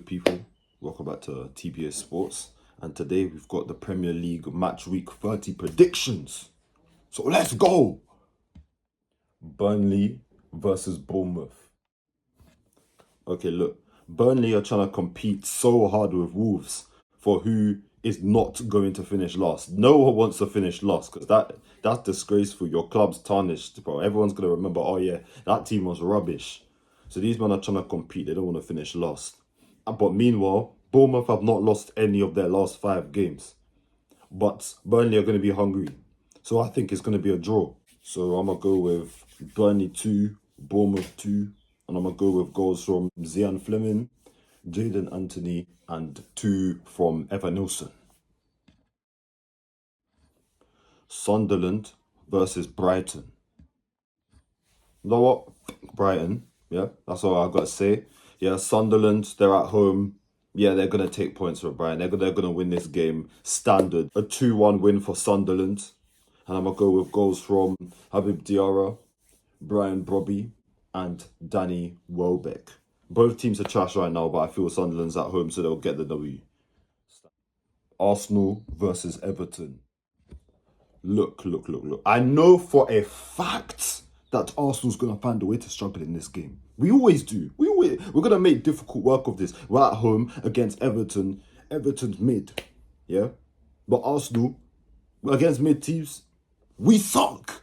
good people? Welcome back to TBS Sports. And today we've got the Premier League Match Week 30 predictions. So let's go! Burnley versus Bournemouth. Okay, look. Burnley are trying to compete so hard with Wolves for who is not going to finish last. No one wants to finish last because that's disgraceful. Your club's tarnished, bro. Everyone's going to remember, oh yeah, that team was rubbish. So these men are trying to compete. They don't want to finish last. But meanwhile, Bournemouth have not lost any of their last 5 games. But Burnley are going to be hungry. So I think it's going to be a draw. So I'm going to go with Burnley 2, Bournemouth 2. And I'm going to go with goals from Zian Fleming, Jaden Anthony, and 2 from Evan Nilsson. Sunderland versus Brighton. You know what? Brighton. Yeah, that's all I've got to say. Yeah, Sunderland, they're at home. Yeah, they're going to take points from Brighton. They're going to win this game standard. A 2-1 win for Sunderland. And I'm going to go with goals from Habib Diarra, Brian Brobby, and Danny Welbeck. Both teams are trash right now, but I feel Sunderland's at home, so they'll get the W. Arsenal versus Everton. Look. I know for a fact that Arsenal's going to find a way to struggle in this game. We always do. We're going to make difficult work of this. We're at home against Everton. Everton's mid. Yeah? But Arsenal, against mid teams, we suck.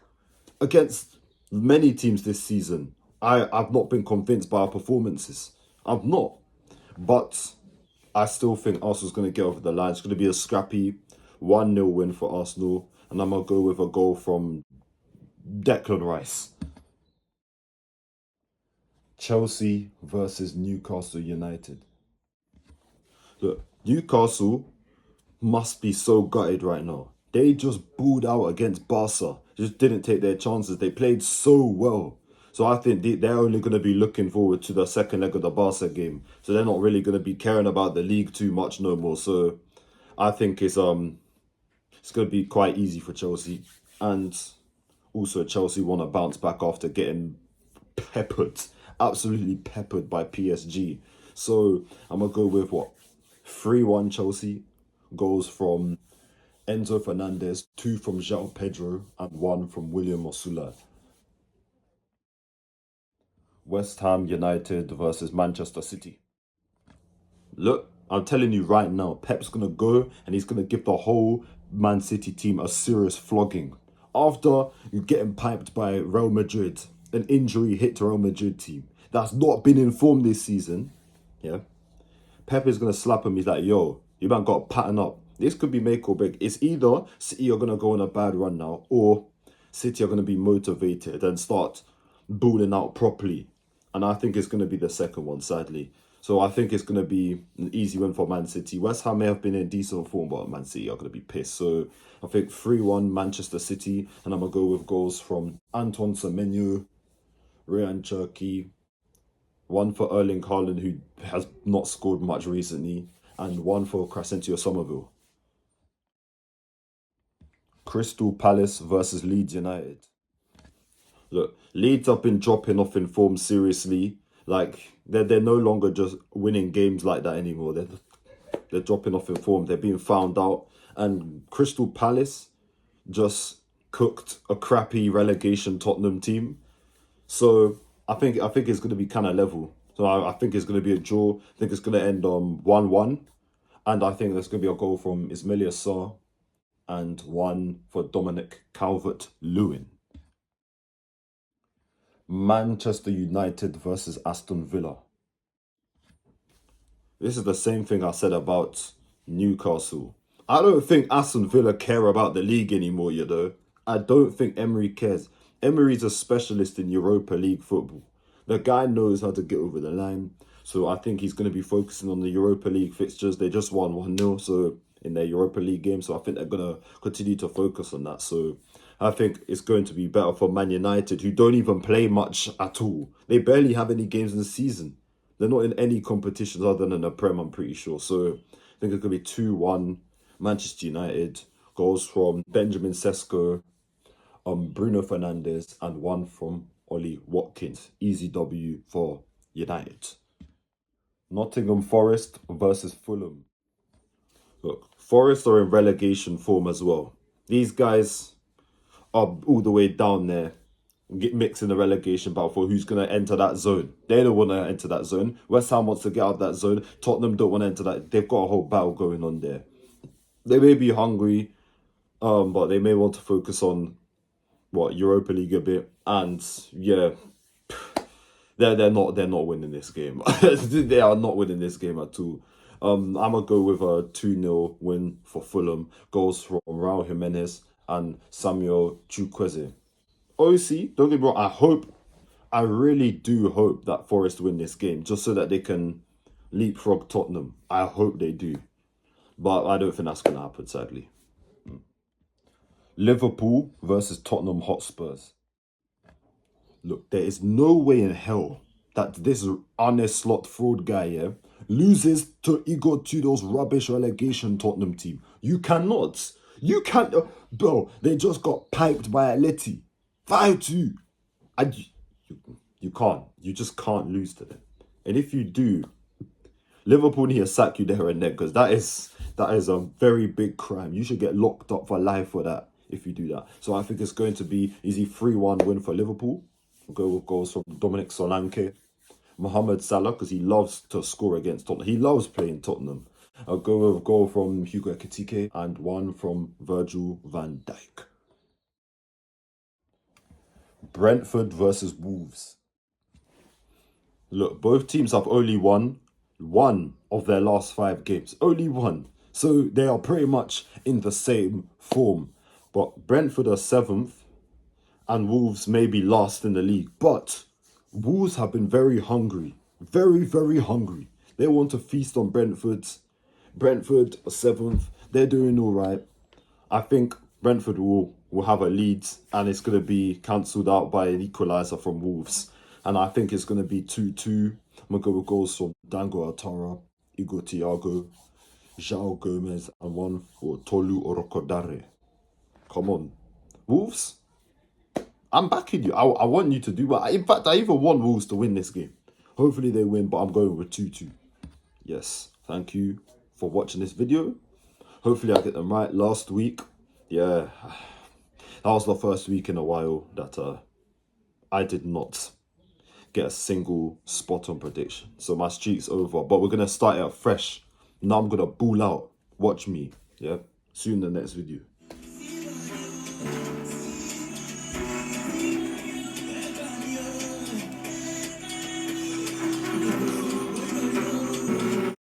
Against many teams this season, I've not been convinced by our performances. I've not. But I still think Arsenal's going to get over the line. It's going to be a scrappy 1-0 win for Arsenal. And I'm going to go with a goal from Declan Rice. Chelsea versus Newcastle United. Look, Newcastle must be so gutted right now. They just booed out against Barca. Just didn't take their chances. They played so well. So I think they're only going to be looking forward to the second leg of the Barca game. So they're not really going to be caring about the league too much no more. So I think it's going to be quite easy for Chelsea. And also Chelsea want to bounce back after getting absolutely peppered by PSG. So I'm going to go with 3-1 Chelsea. Goals from Enzo Fernandez, 2 from João Pedro, and 1 from William Osula. West Ham United versus Manchester City. Look, I'm telling you right now, Pep's going to go and he's going to give the whole Man City team a serious flogging. After you getting piped by Real Madrid, an injury hit Real Madrid team that's not been informed this season, yeah, Pep is going to slap him. He's like, yo, you man got to pattern up. This could be make or break. It's either City are going to go on a bad run now or City are going to be motivated and start balling out properly. And I think it's going to be the second one, sadly. So I think it's going to be an easy win for Man City. West Ham may have been in decent form, but Man City are going to be pissed. So I think 3-1 Manchester City. And I'm going to go with goals from Antoine Semenyo, Ryan Cherki, 1 for Erling Haaland, who has not scored much recently, and 1 for Crescencio Somerville. Crystal Palace versus Leeds United. Look, Leeds have been dropping off in form seriously. Like, they're no longer just winning games like that anymore. They're dropping off in form. They're being found out. And Crystal Palace just cooked a crappy relegation Tottenham team. So I think it's going to be kind of level. So I think it's going to be a draw. I think it's going to end on 1-1. And I think there's going to be a goal from Ismaila Sarr and 1 for Dominic Calvert-Lewin. Manchester United versus Aston Villa. This is the same thing I said about Newcastle. I don't think Aston Villa care about the league anymore, you know. I don't think Emery cares. Emery's a specialist in Europa League football. The guy knows how to get over the line. So I think he's going to be focusing on the Europa League fixtures. They just won 1-0 so in their Europa League game. So I think they're going to continue to focus on that. So I think it's going to be better for Man United, who don't even play much at all. They barely have any games in the season. They're not in any competitions other than the Prem, I'm pretty sure. So I think it's going to be 2-1 Manchester United. Goals from Benjamin Sesko, Bruno Fernandes, and 1 from Ollie Watkins. Easy W for United. Nottingham Forest versus Fulham. Look, Forest are in relegation form as well. These guys are all the way down there, get mixed in the relegation battle for who's going to enter that zone. They don't want to enter that zone. West Ham wants to get out of that zone. Tottenham don't want to enter that. They've got a whole battle going on there. They may be hungry, but they may want to focus on Europa League a bit. And yeah, they're not winning this game. They are not winning this game at all. I'm gonna go with a 2-0 win for Fulham. Goals from Raul Jimenez and Samuel Chukwueze. Obviously, don't get me wrong, I really do hope that Forest win this game just so that they can leapfrog Tottenham. I hope they do. But I don't think that's going to happen, sadly. Liverpool versus Tottenham Hotspurs. Look, there is no way in hell that this Arne Slot fraud guy, loses to Igor Tudor's rubbish relegation Tottenham team. You cannot. You can't. Bro, they just got piped by Atleti. 5-2. And you can't. You just can't lose to them. And if you do, Liverpool need to sack you there and then, because that is a very big crime. You should get locked up for life for that if you do that. So I think it's going to be easy 3-1 win for Liverpool. We'll go with goals from Dominic Solanke, Mohamed Salah, because he loves to score against Tottenham. He loves playing Tottenham. I'll go with a goal from Hugo Ekitike and one from Virgil van Dijk. Brentford versus Wolves. Look, both teams have only won one of their last 5 games. Only one. So they are pretty much in the same form. But Brentford are 7th and Wolves may be last in the league. But Wolves have been very hungry. Very, very hungry. They want to feast on Brentford. Brentford are 7th. They're doing all right. I think Brentford will have a lead and it's going to be cancelled out by an equaliser from Wolves. And I think it's going to be 2-2. I'm going to go with goals from Dango Atara, Igor Thiago, João Gomez, and one for Tolu Orokodare. Come on. Wolves, I'm backing you. I want you to do well. In fact, I even want Wolves to win this game. Hopefully they win, but I'm going with 2-2. Yes, thank you for watching this video. Hopefully I get them right. Last week, yeah, that was the first week in a while that I did not get a single spot on prediction. So my streak's over, but we're going to start it fresh. Now I'm going to ball out. Watch me, yeah? See you in the next video.